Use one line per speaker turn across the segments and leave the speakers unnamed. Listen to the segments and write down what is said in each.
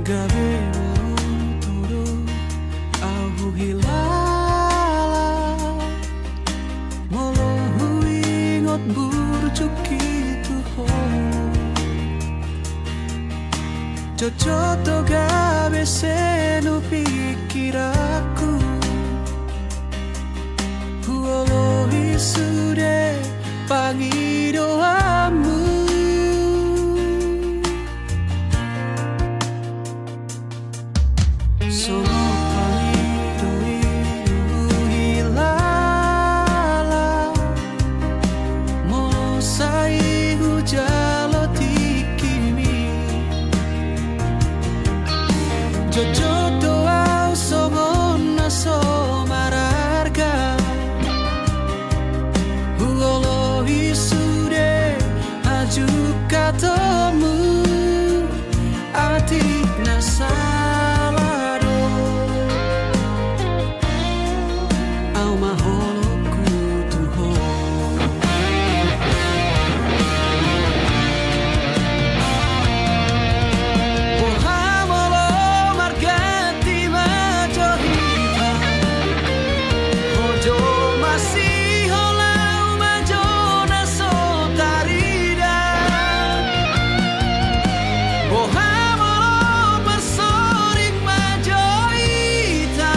gawe turu au hilala molo huingot burjuki tuho Jojoto gawe senu pikiraku Huolo hisude pangidoamu Sono pangido hilala Molo sai hujalo tikimi Jojoto au somona somararga Huolo hisude aju katamu Atik nasalado Au maholo kutuho Pohamolo margati majohita Hojo masih holau majona sotarida Pohamolo bersorik majohita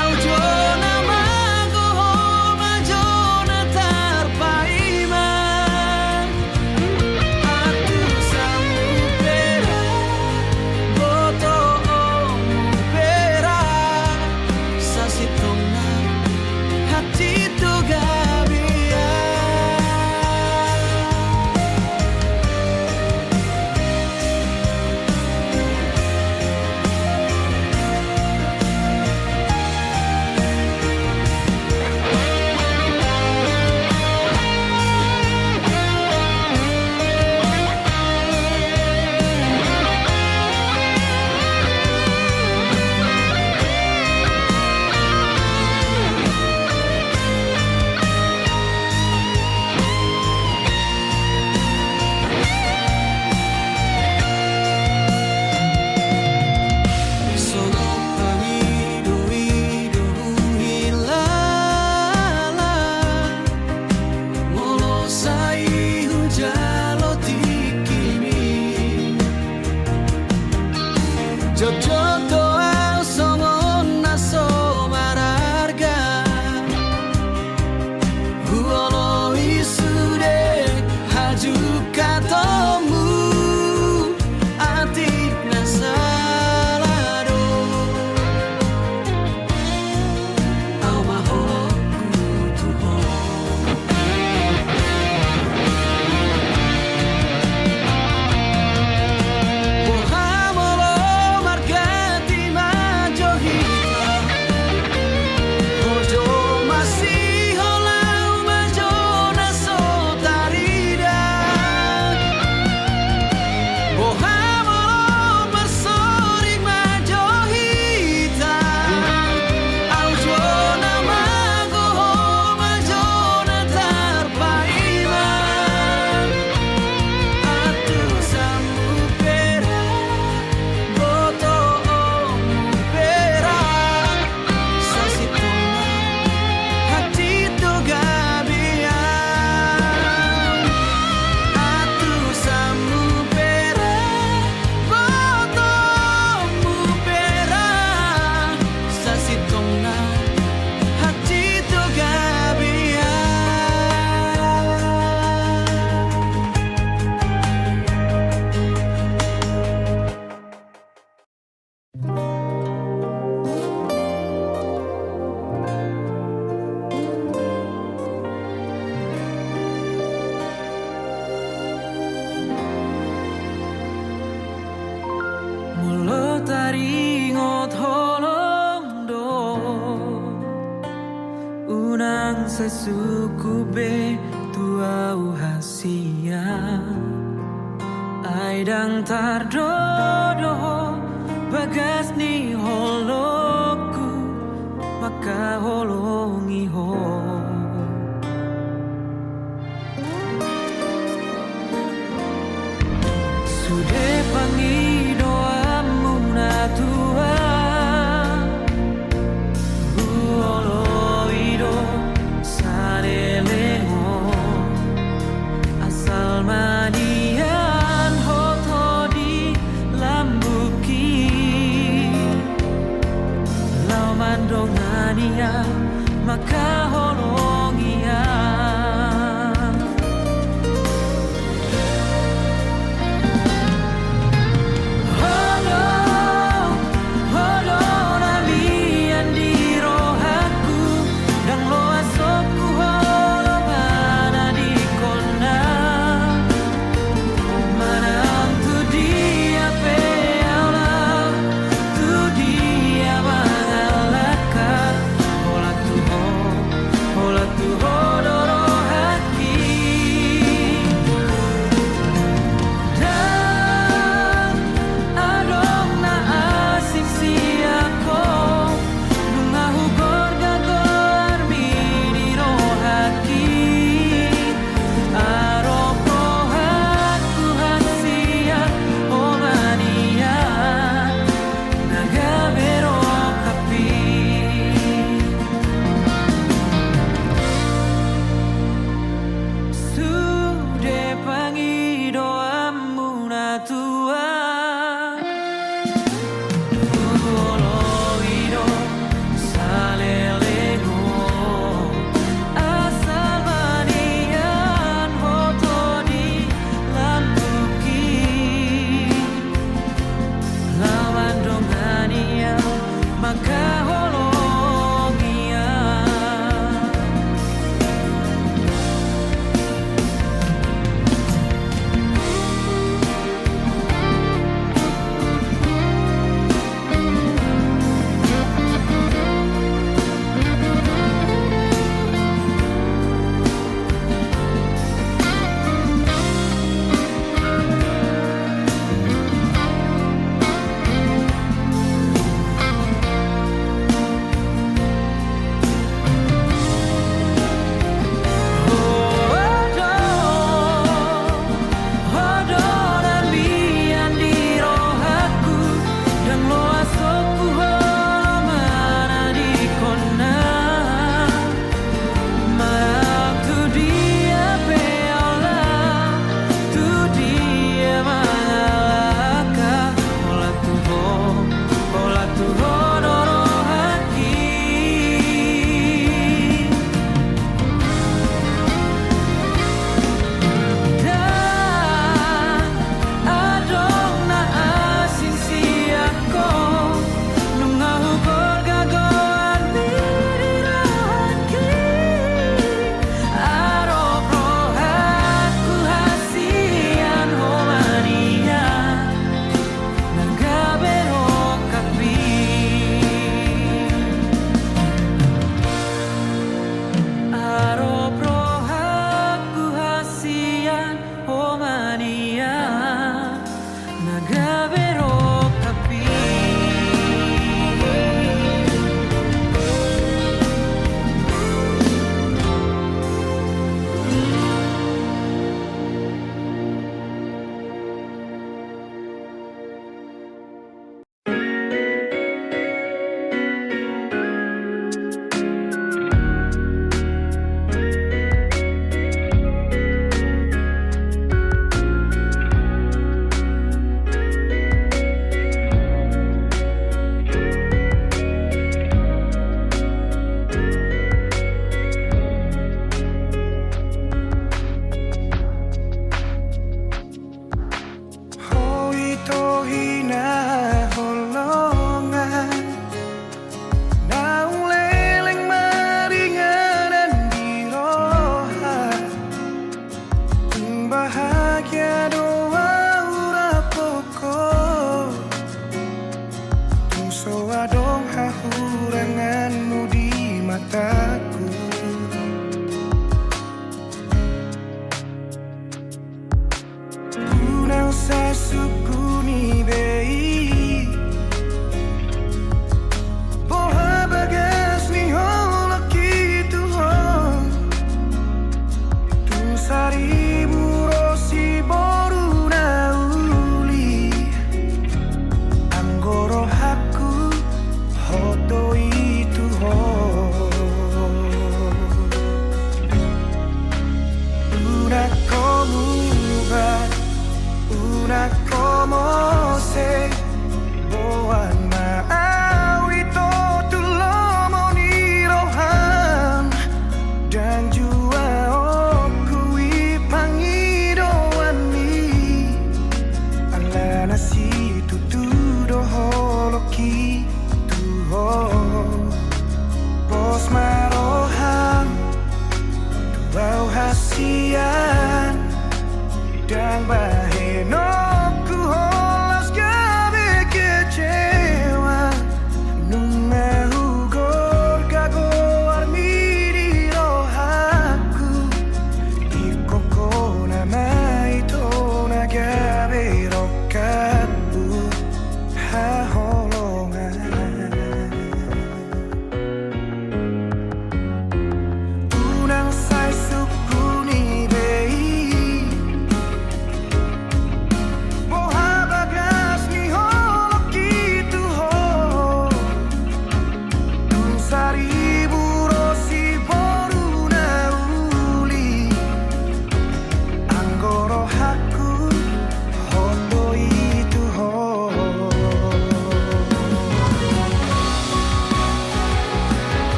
Aujona magoho majona tarpaima Atu samu pera Boto omu pera Sasitona hati tu gabia Sono pangido hilala Molo sai hujalo tikimi Jojoto au somona somararga Huolo isude haju katamu Atik nasalado Au maholo kutuho Pohamolo margati majohita Hojo masih holau majona sotarida Pohamolo bersorik majohita Aujona magoho majona tarpaima Atu samu pera Boto omu pera Sasitona hati tu gabia Atu samu pera Boto omu pera Sasitona hati tu gabia Mulo taringot holondo Unang sesukube tuau hasia Aidang tardodo bagas ni holoku Maka holongi ho Sude pangi doa mania makaholongia.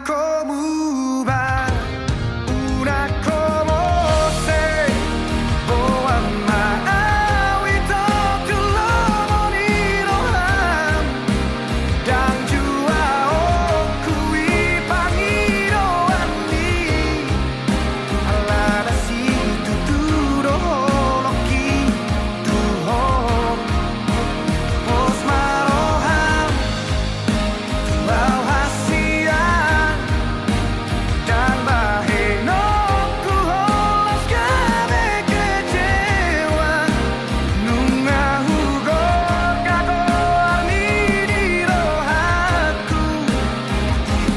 como va, una como se boa mau itu tulo nirohan dan jua okui pangiroan ni alada si tuturo loki tuhon pos marohan mau hasian dan baheno ku holas kabe kecewa nunga hugor kakor ni di rohaku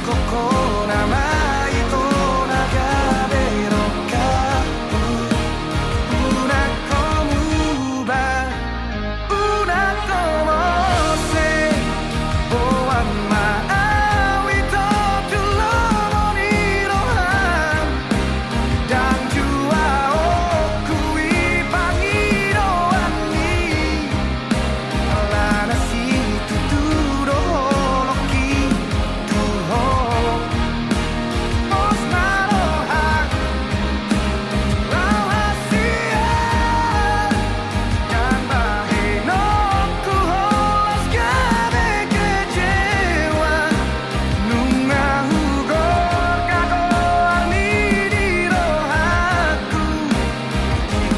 koko nama itu naga berokaku una como va una como se boa mau itu tulo nirohan dan jua okui pangiroan ni alana si tuturo loki tuhon pos marohan rahasia dan baheno ku holas kabe kecewa nunga hugor kakor ni di rohaku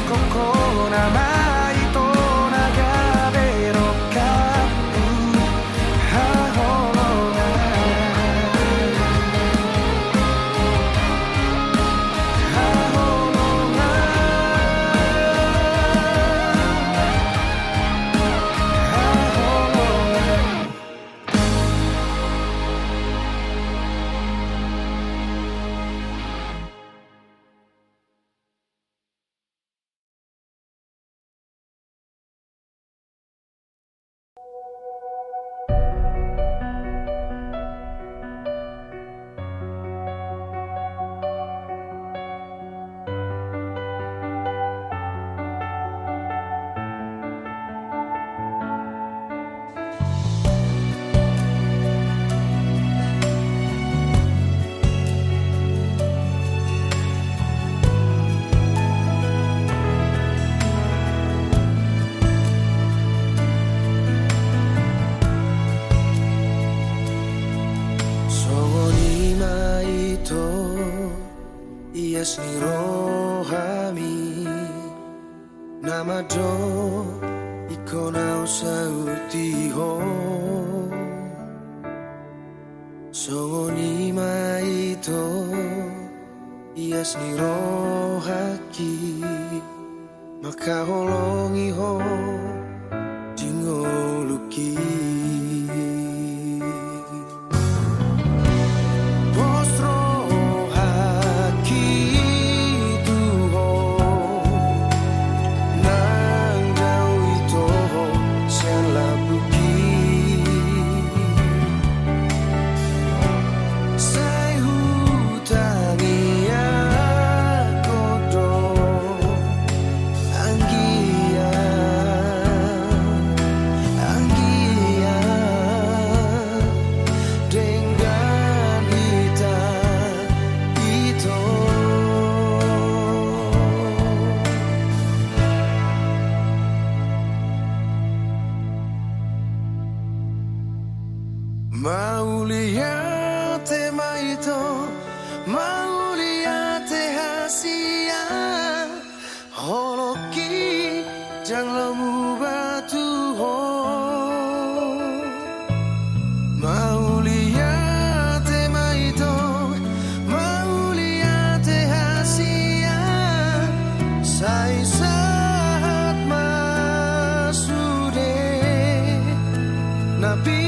koko nama itu naga berokaku haholongan Songonima ito iyas ni rohami nama do iko na usauti ho Songonima ito iyas ni rohaki makaholongi ho jingoluki Mau lihat maito, mau lihat hasia, holoki jang lemu batu ho. Mau lihat maito, mau lihat hasia, sai saat masude nabi.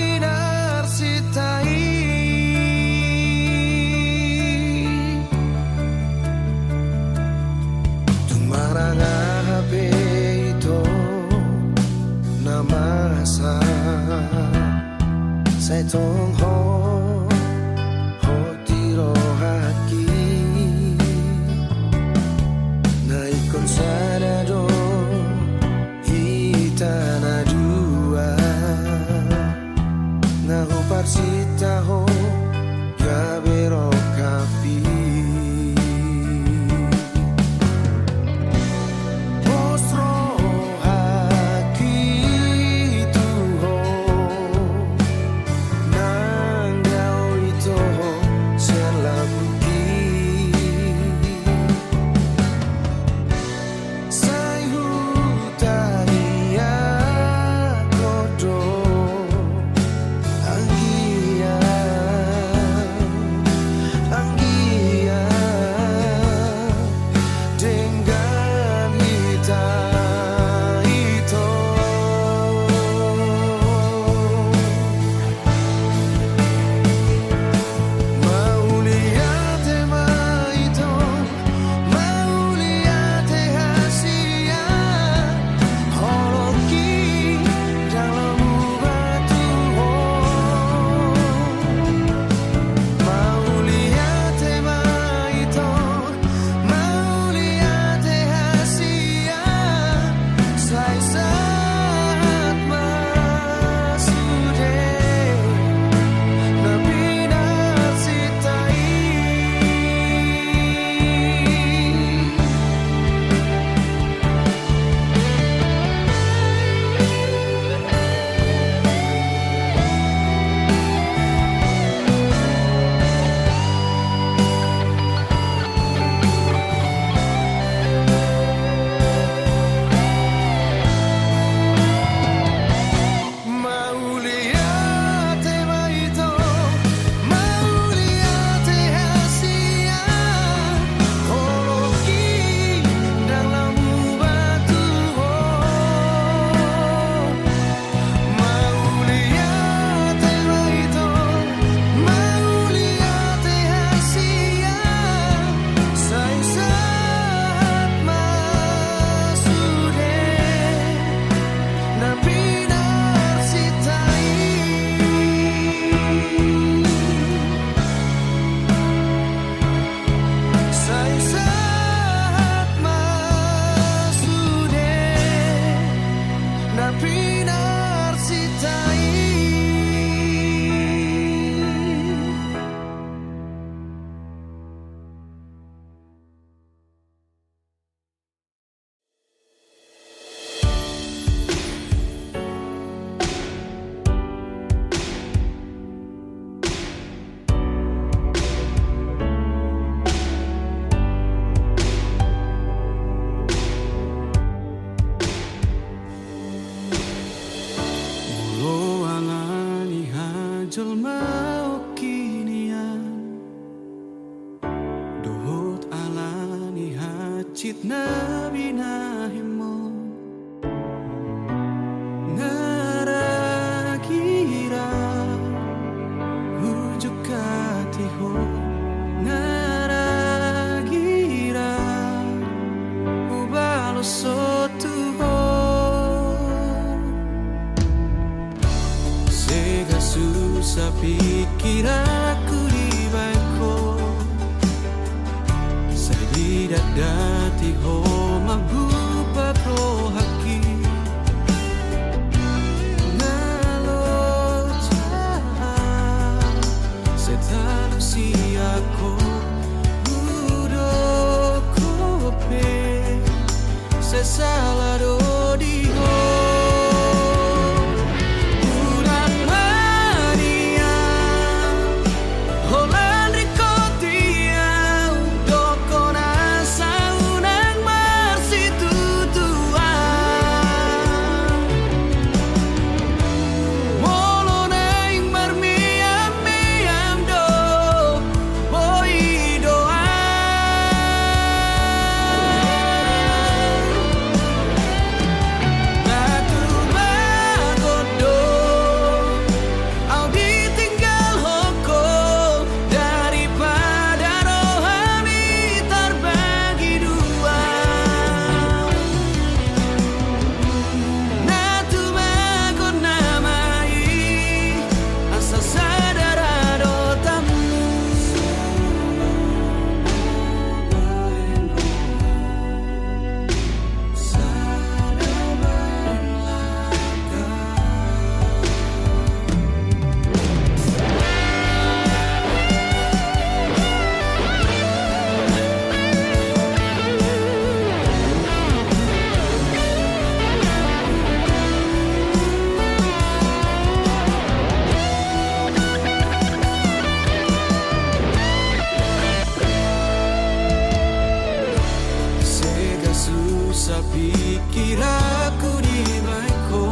Sai tong ho tiro haki na ikon sana do hitana dua na ho parsita ho gabe jelma kinian dohot alani hacit nabi nahimo ngaragira hujuk katiho ngaragira ubalo sotuho sega susah pikir aku di baiko saya dati ho mabupa pro haki aku duduk kope sesalado diho udah mania holan rikotia dokona saunang masih tutuan molo naing marmiam miam do susah pikir aku di baiko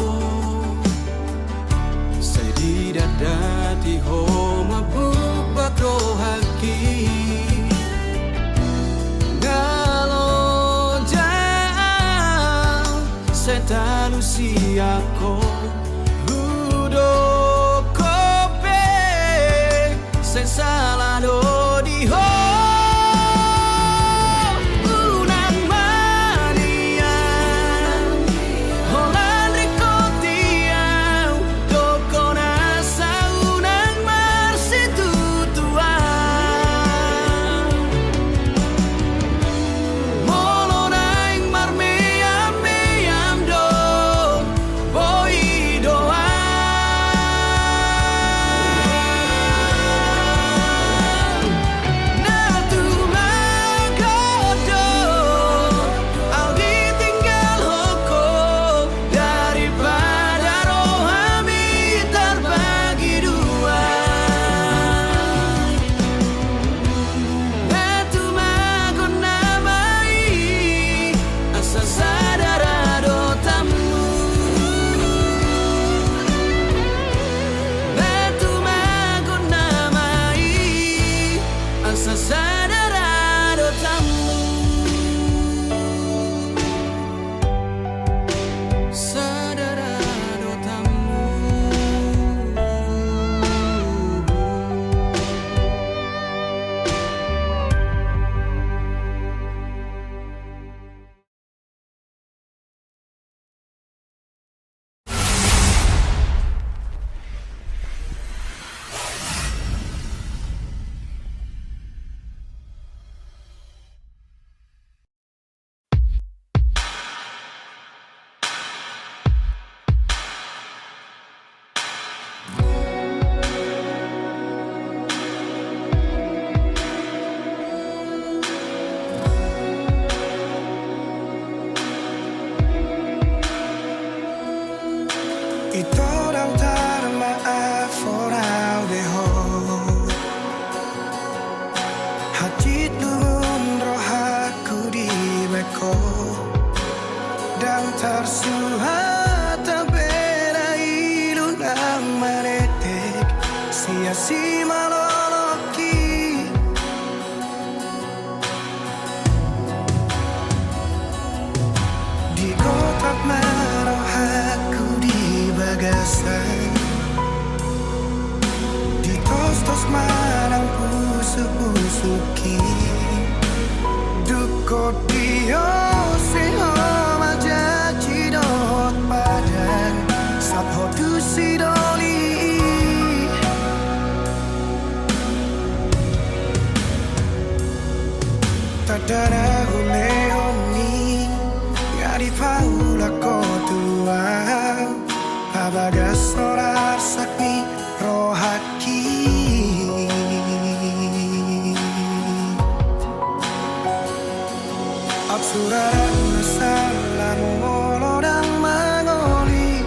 saya tidak dati ho mabuk pro haki kalau jauh saya tahu siako duduk kope saya salah do di ho sia-sia maloloki di kotak marah aku di bagasan di tos-tos marang pusuk-pusuki duko dio seho majaji dot padan sapho tu sidoli tadara huleoni ngari paula kotua abagas sorar sakni rohaki absuraran masalah molodang mangoli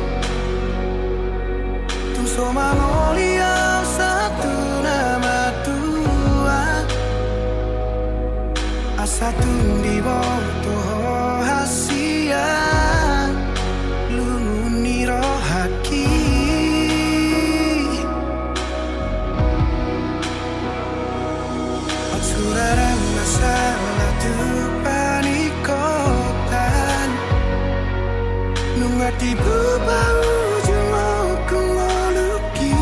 tumso mangoli au satu nama tua asatu di boto hasia lumuni rohaki absuraran masalah tu panikotan nungati bubau jumau kumoluki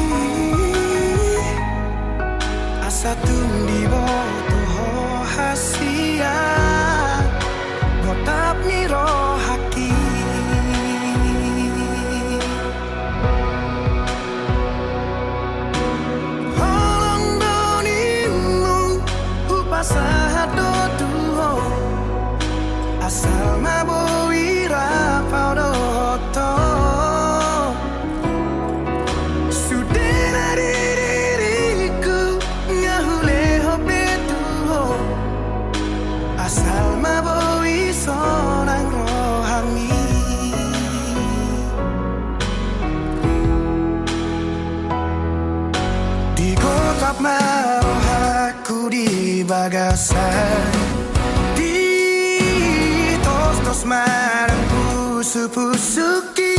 asatun di boto hasia botap ni rohaki holong donimu upasa doduho asal mabowira paudoto sudena diriku ngahuleho betuho asal mabowi sonang rohani di kotak marah aku di bagasan tos marang pusu-pusuki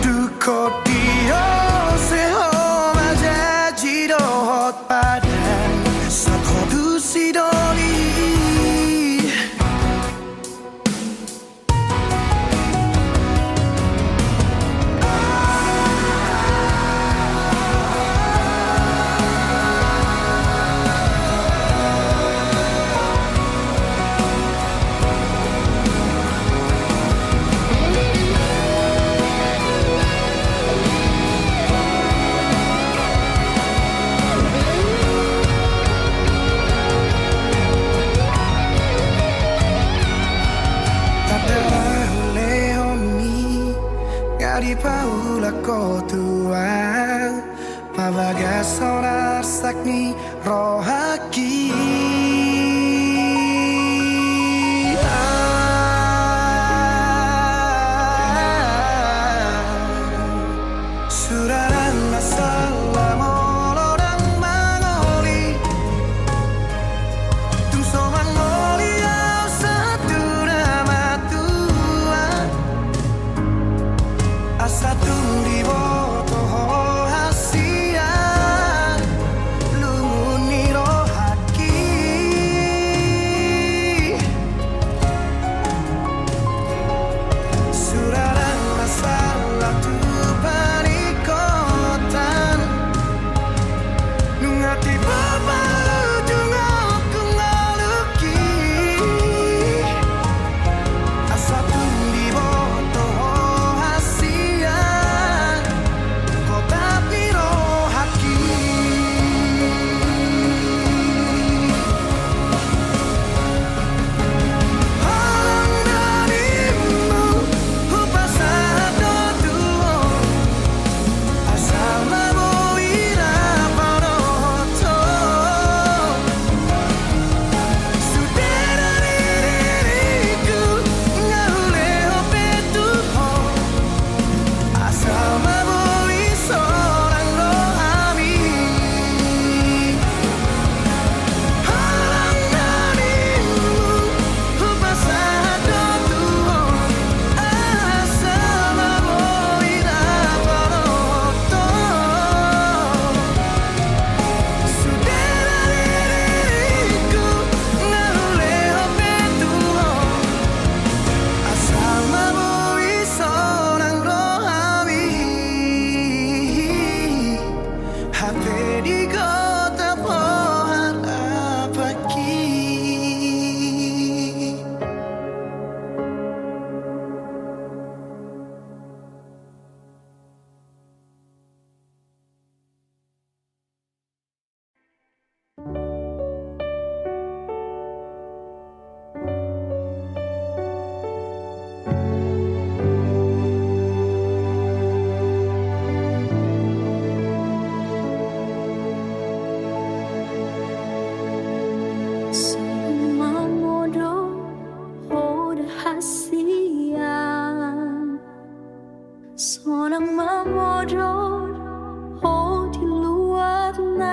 duko dio seho majaji dohot padan sakho tu sidoli di paula kotua pabagas sonar sakni rohaki suraran masalah molodang mangoli tumso mangoli au satu nama tua asatu di boto hasia lumuni rohaki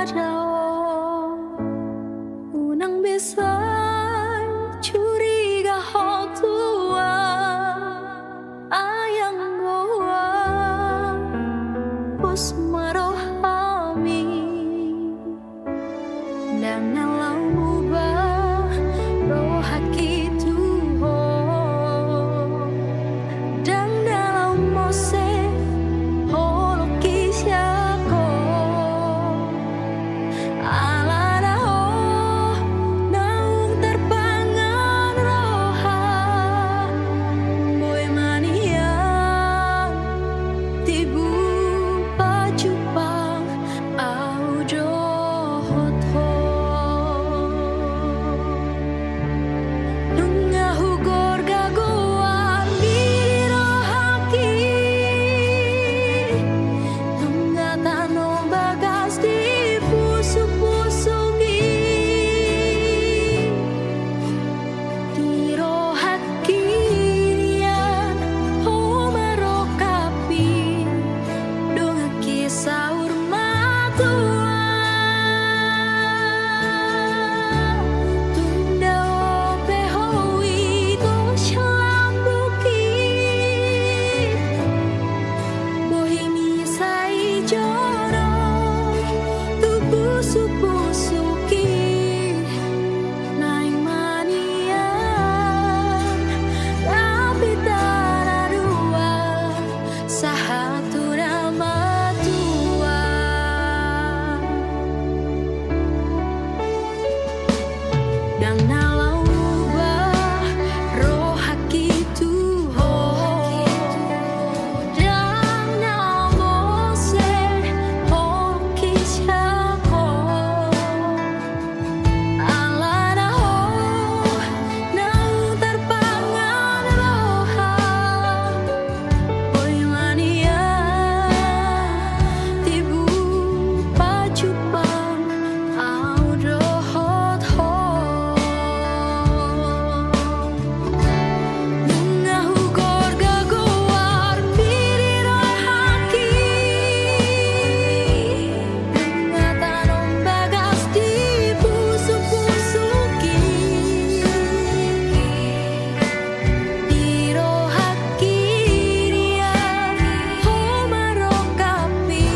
jauh unang besar curiga ho tua ayang goa pos marohami dan nalau mubah rohaki tuho dan dalam mose holoki syako alada ho naung terpangan roha boy mania tibu pacupang au johot ho nunga hugor gagoan diri rohaki nunga tano bagas di pusu-pusugi di rohaki nian ho marokapi donga kisah urmatua tunda ope hoi to shalambuki bohimi sai joro tu pusu-pusuki naing mania tapi tararua sahatu nama tua dan nalau ubah rohaki tuho dan namose hoki syako alada ho naung terpangan roha boy mania tibu pacupang au johot ho nunga hugor gagoar diri rohaki nunga tanom bagas di pusu-pusuki di rohaki dia ho marokapi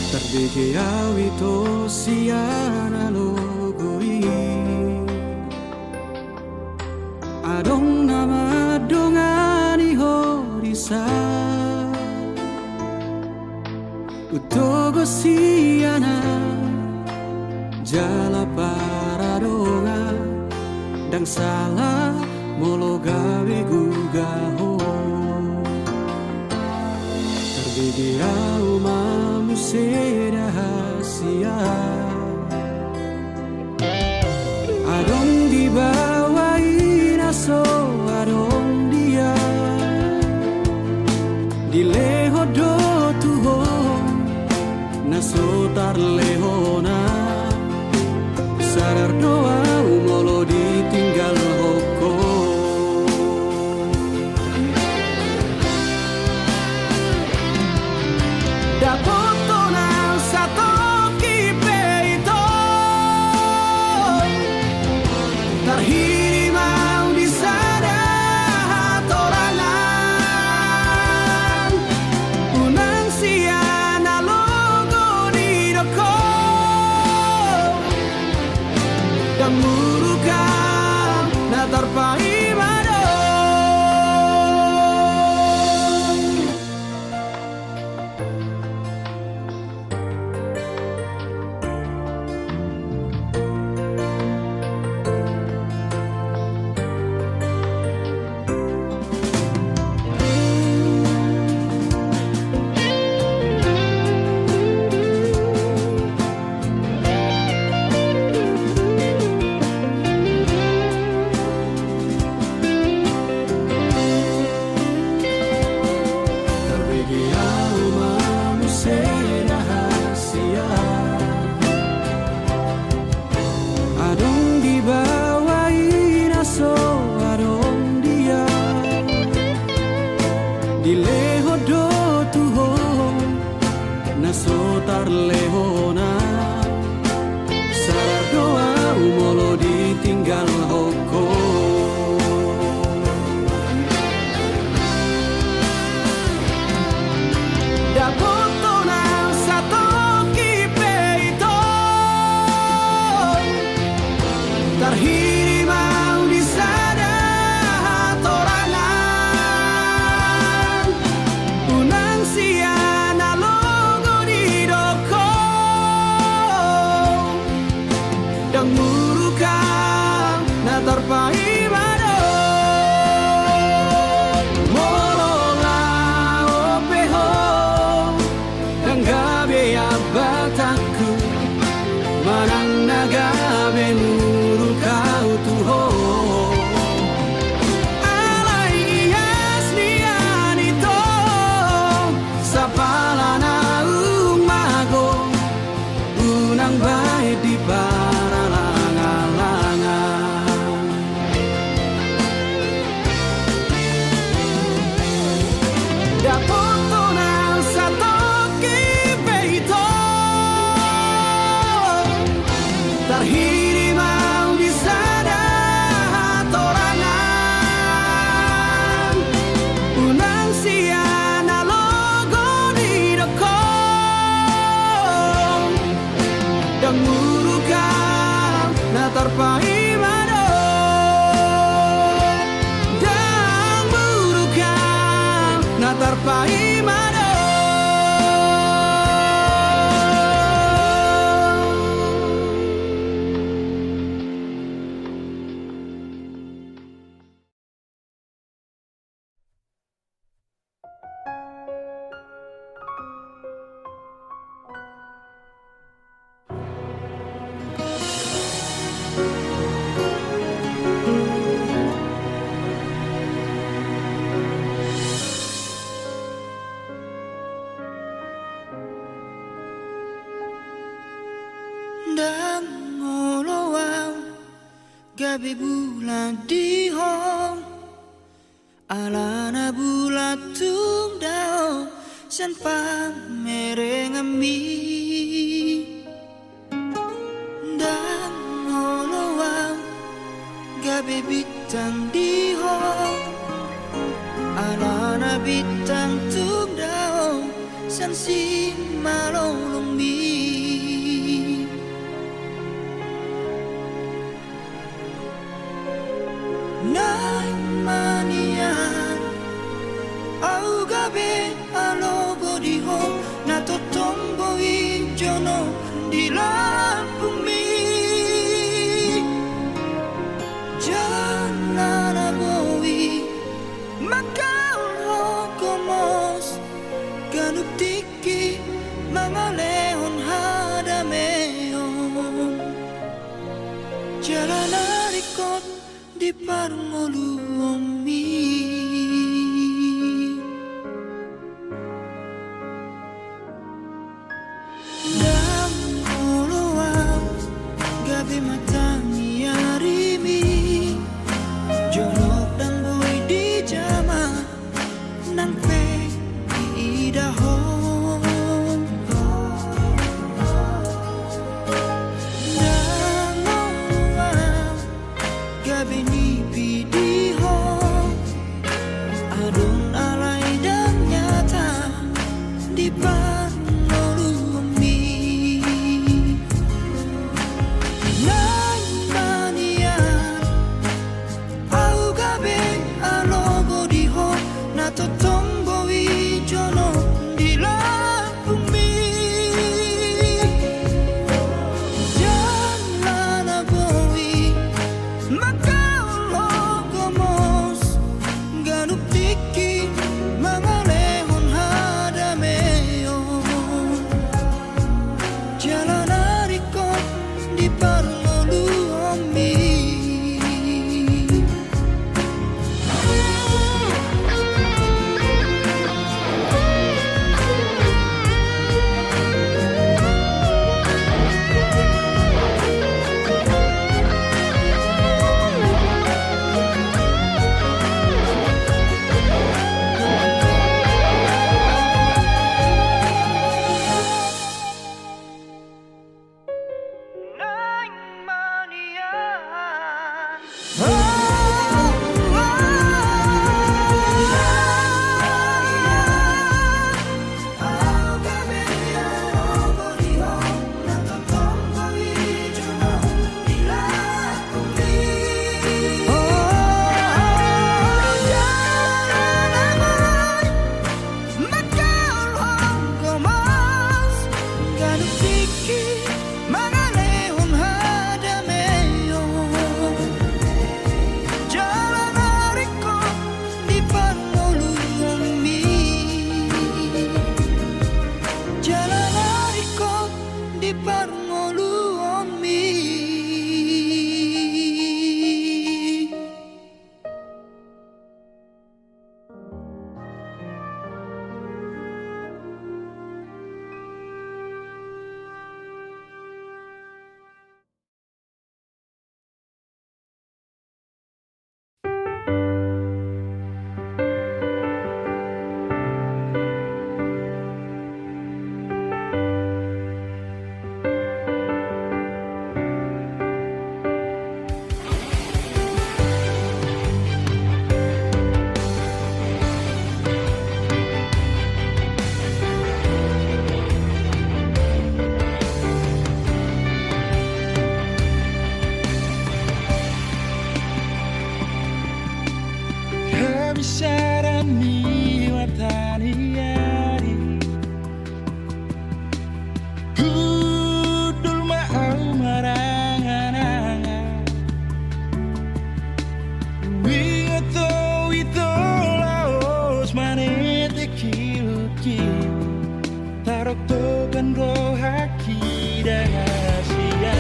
Terbege awito siana logoi Adong nama dongani horisa Utogo siana jala paradonga Dang salah molo gawe gugaho Terbege au mamu rahasia Adong dibawain aso adong dia Di leho do tuho naso tar lehona Sadar doa umolo ditinggal hoko Dapoto na satu kipeito Terhirimau di sana hatorangan Unang siana logo di doko Dan murukan na terpaimado Nasotar lehona Sadar doa umolo ditinggal hoko Dapoto na satu kipeito Terhirimau di sana hatorangan Unang siana logo di doko Dan murukan na terpaimado Molola opeho Dan gabe abataku Manang nagabe murukau tuho Alai ias nianito Sapalana umago Unang baik di paralangan-langan Dapoto na satu kipeito Terhirimau di sana hatorangan Unang siana logo di doko Dan murukan na terpaimado Dan murukan na terpaimado
Dan ngolowang gabi bulan di hong Alana bulat tung dao Sen pamerengami Dan ngolowang Gabi bitang diho Alana bitang tugdao San si malolong mi Nay manian Au gabi alogo diho Natotombo ijono di bumi Jangan boi Makau komos Ganuk tiki Mga leon hadameon Jalan arikot di parngoluomi Dan uluang gabi matangi arimi Jonok dan bui di jama Nang pe idahon Dan uluang gabi ni pidiho Adun alay dan nyata di panolomi Nay manian Au gabi alogo diho Natotombo ijono di bumi Jangan boi Makau logomos Ganuk tiki Mga lehon hadameon Jalan arikot di parngoluomi Nay manian Jalan arikot di parngoluomi Jalan arikot di parngoluomi Kabisaran watani yari Kudul ma'au marangan Wingato ito laos manete kiluki Tarok tokan rohaki dahasia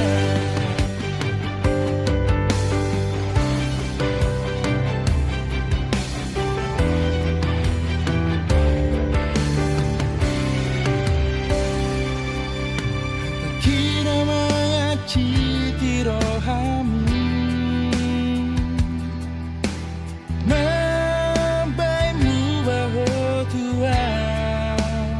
Citi rohami Nambaimu bahwa Tuhan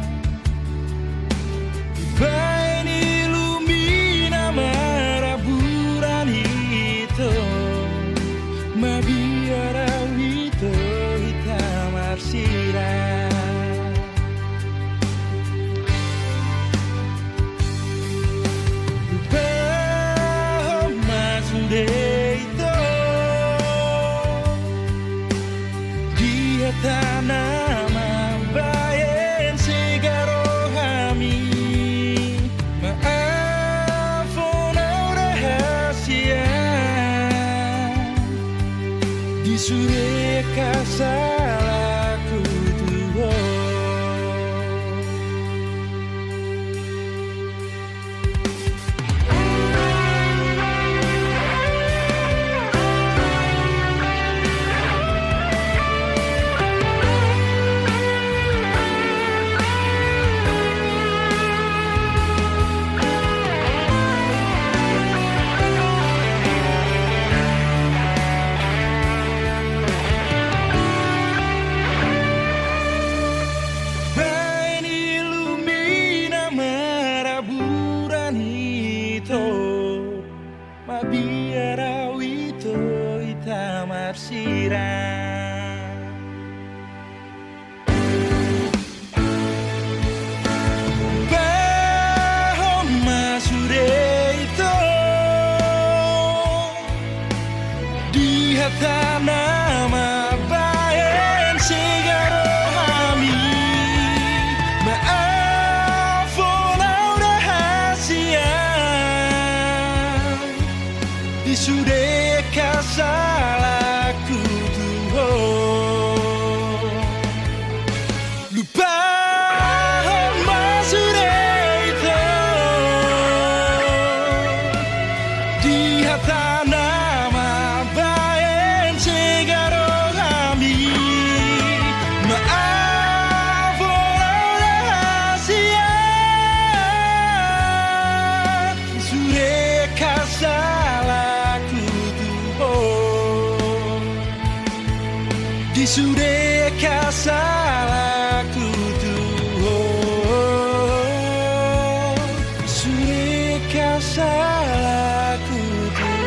sudah kasalaku tuh, sudah kasalaku tuh.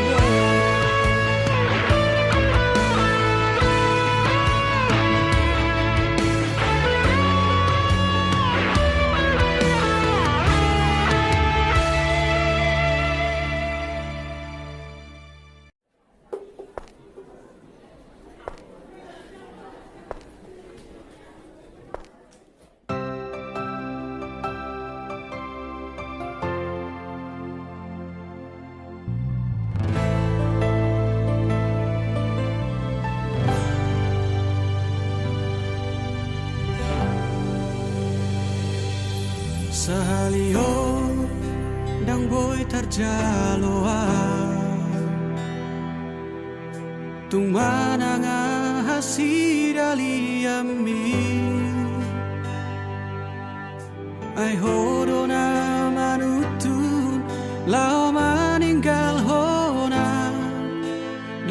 Sahalio dang boy tarjaloa tung mananga hasirali ami ai hodona manutun lao maninggal hona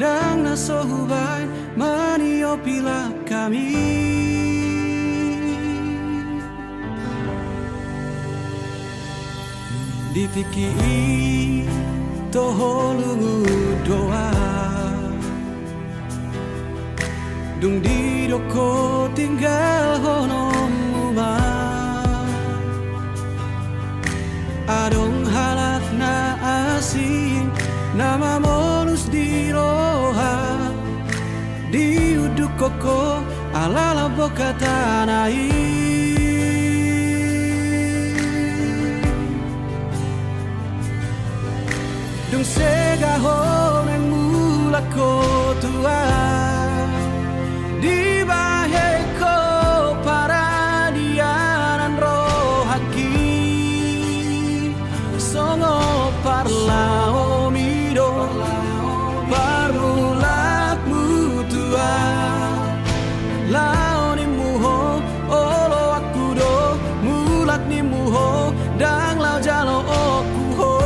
dang nasohubay manio pila kami. Ditiki toholungu doa dung di doko tinggal honom uma adong halak na asing nama monus di roha di uduk koko alala boka tanai. Dung segahon ang mula ko tua di bahe ko para dianan rohaki songo parla omido parulak mutua laon imuho olo aku do mulat ni muho dang lau jalo oku ho.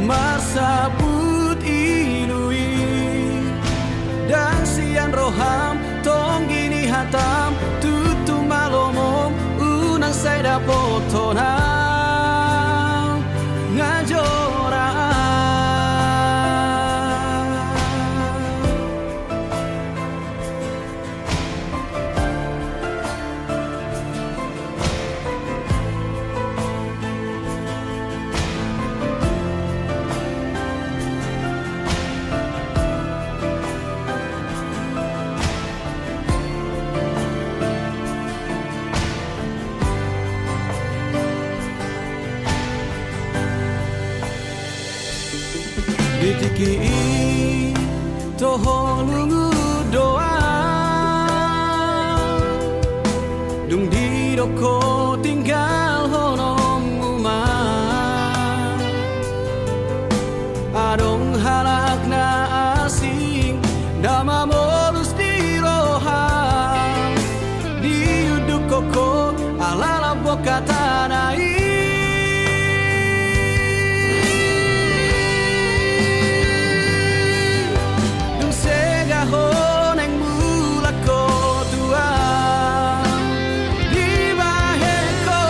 Marsabut ilui dan sian roham tong gini hatam tutu malomom unang saya dapotonam ngajora. Ditiki toholungu doa dung di doko tinggal honom uma adong halak na asing dama molus di roha di uduk koko alala boka tanai. Di bahe ko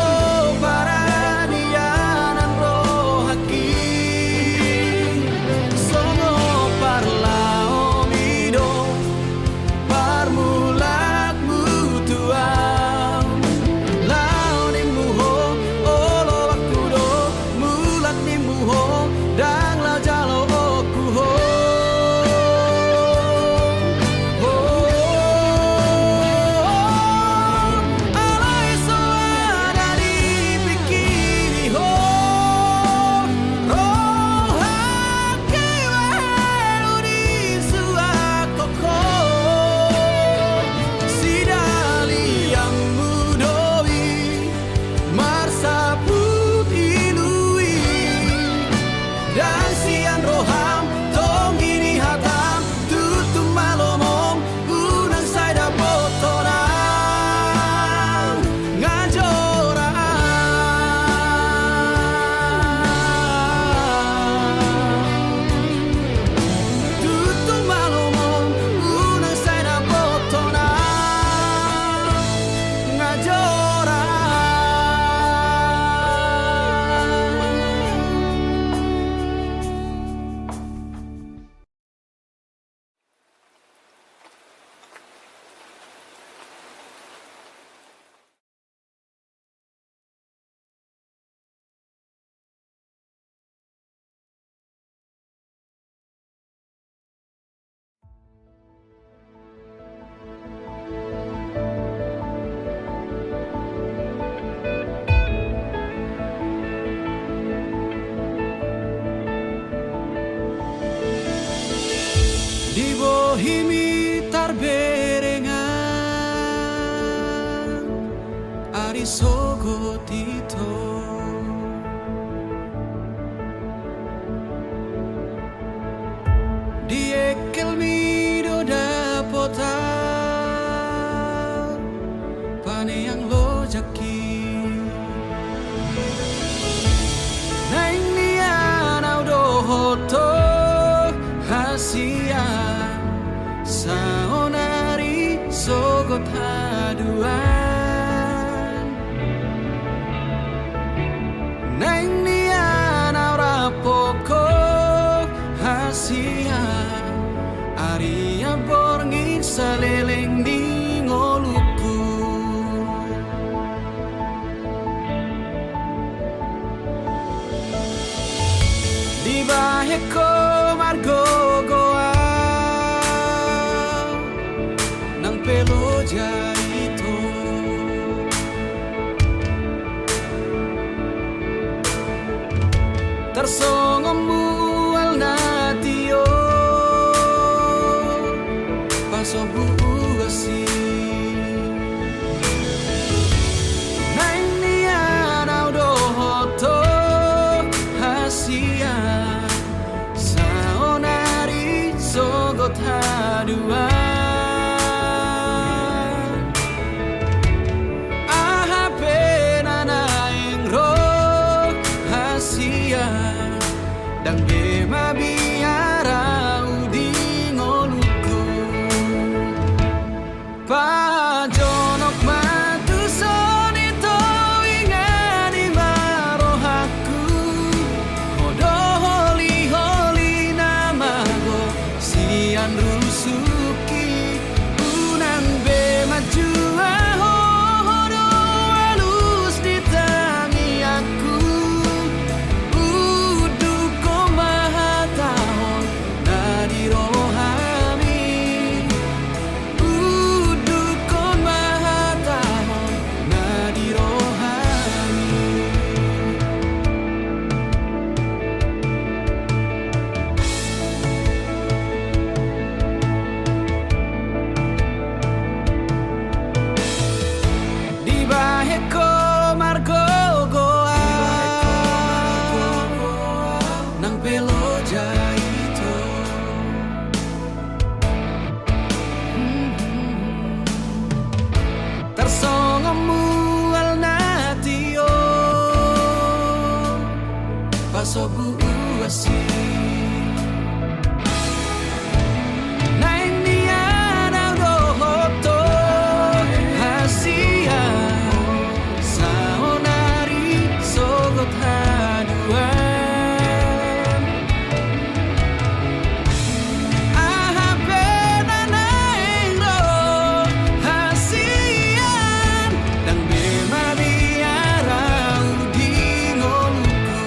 sogo dito. Di ekel mido dapotar pane yang lo jaki. Nang nian audo hoto hasia saonari sogo taduan. Nang nian aura poko hasia Aria borngin saleleng di ngoluku. Di baheko margo goa nang pelo jaito. Tersongomu al natio pasobu asi. Nang nian audo hoto hasia saonari sogo taduan. Aha pena naing ro hasia dan bema biara udi ngoluku. Pajonok matu sonito ingani marohaku. Hodo holi holi namago sian rusuki. Unan bema jua hodo halus di tangi aku. Udu komahatahon nadi rohami. Udu komahatahon nadi rohami. Di baheko margo goa nang pelo jaito. Tersongomu al natio pasobu asi. Nang nian audo hoto hasia saonari sogo taduan. Aha pena naing ro hasian dan bema biara udi ngoluku.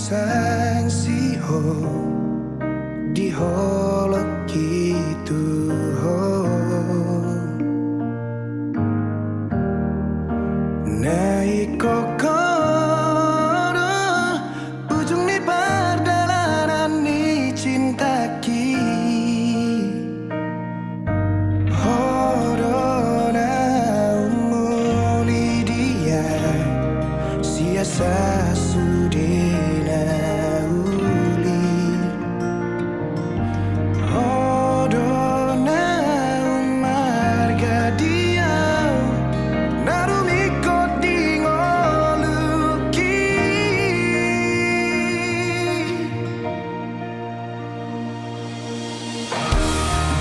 sang si ho di holok gitu ho naik kokoro ujung ni perjalanan ni cinta ki horona umuli dia siasa sudena uli horona umarga dia narumiko dingoluki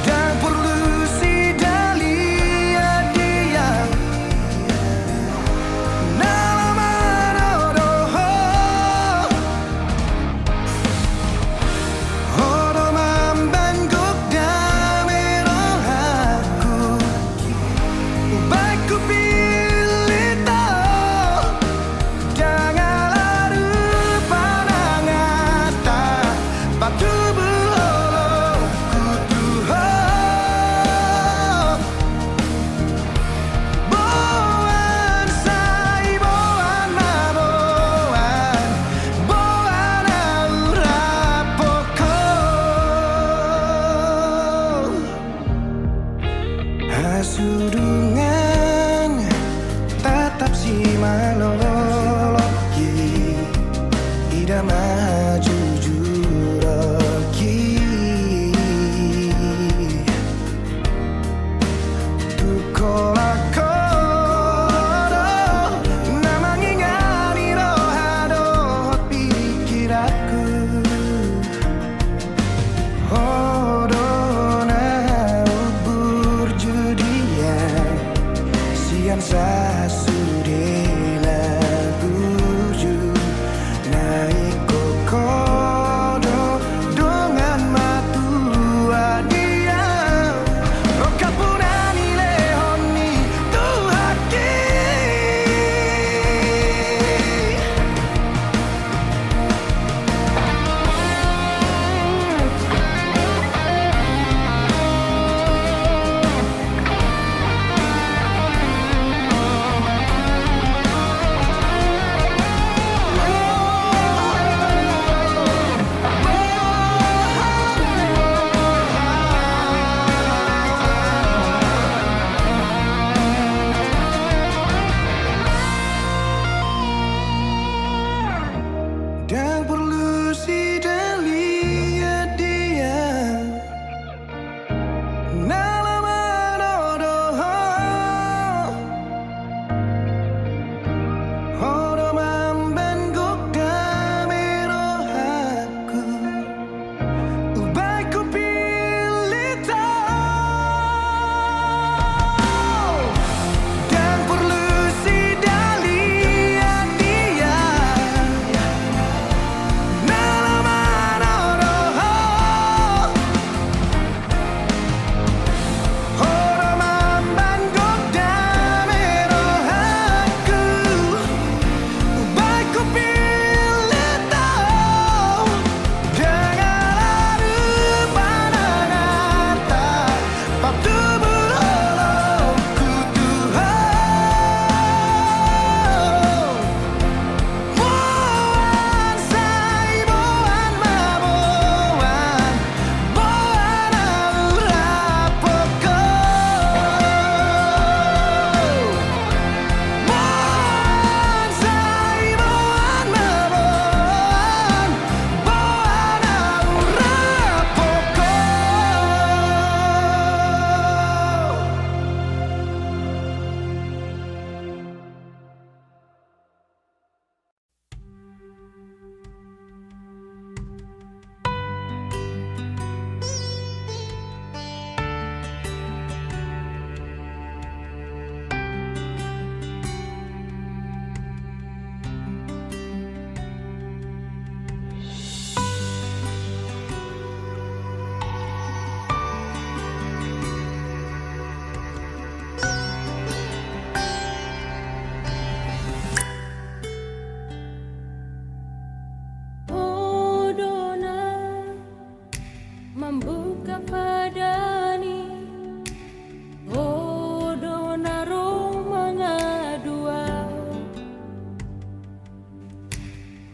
dan polusi dalia dia nalaman odo membangguk damero aku baik ku pilih tahu janganlah rupa nangata batu buholo kutuho boan sai boan maboan boan aura poko hasudungan tatap si maloloki ida maju juroki tukola kodo namangingani rohado pikiranku hodona ubur judia sian sasudena buju naik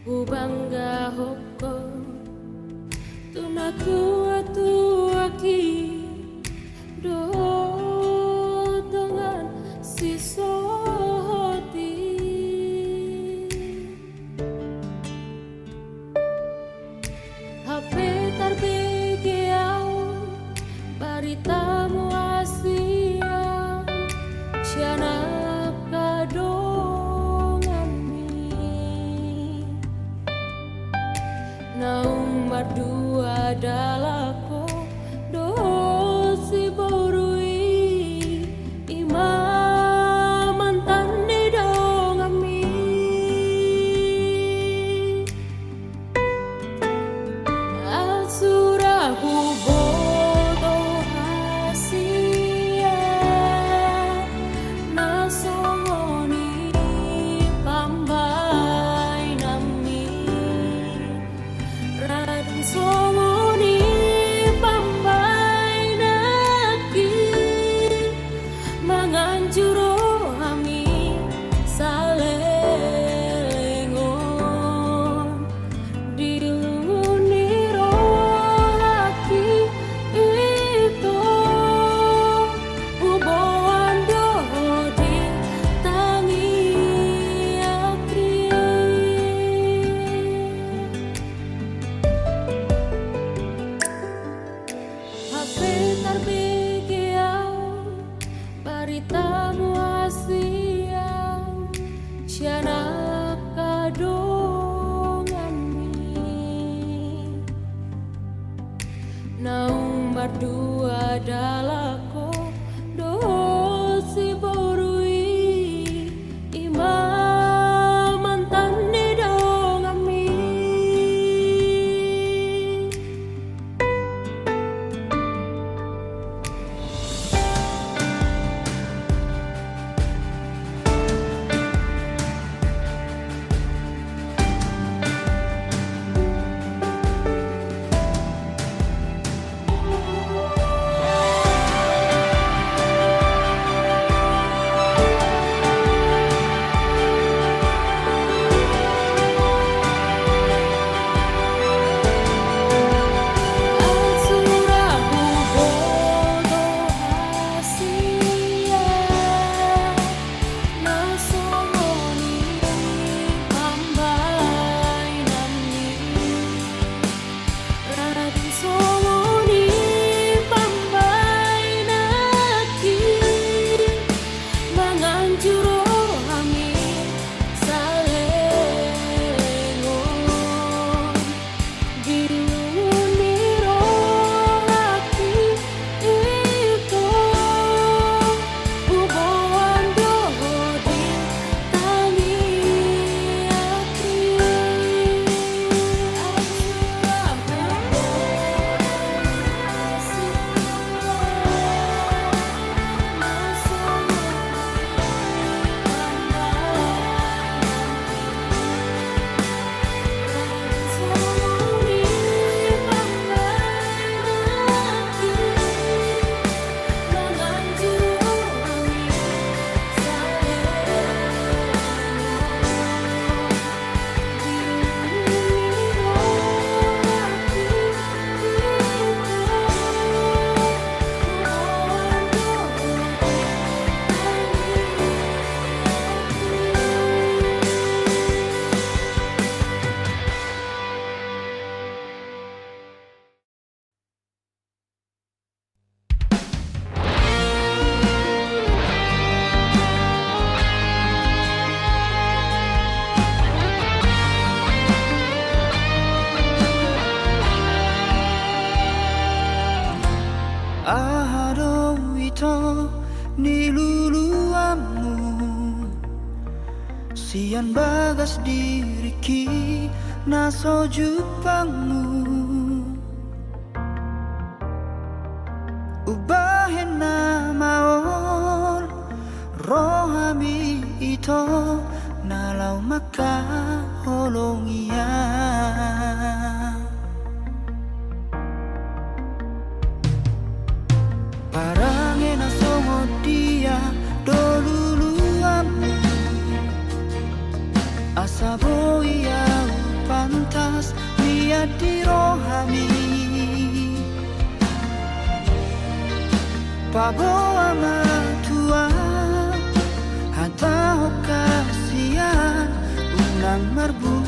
Ubangga hoko tunatua tuaki do dengan sisoti HP tarbegiau baritamu asia siana nomor dua dalako dosi borui imam mantan di dong ami asurahu bodo hasia nasongoni pambai nami songoni pambai naki manganjuro ami salelengon diluniro haki itu uboan dohodi tangi akri HP tarbegiau baritamu asia siana kadongami nomor dua dalako dosi borui imam mantan di dongami
Ahado ito niluluamu sian bagas diriki naso jupangmu ubahin na maon rohami ito nalaw makaholongia Parangin na songod dia doluluamu asabo iyaw Baboa matua Hata okasian Unang marbu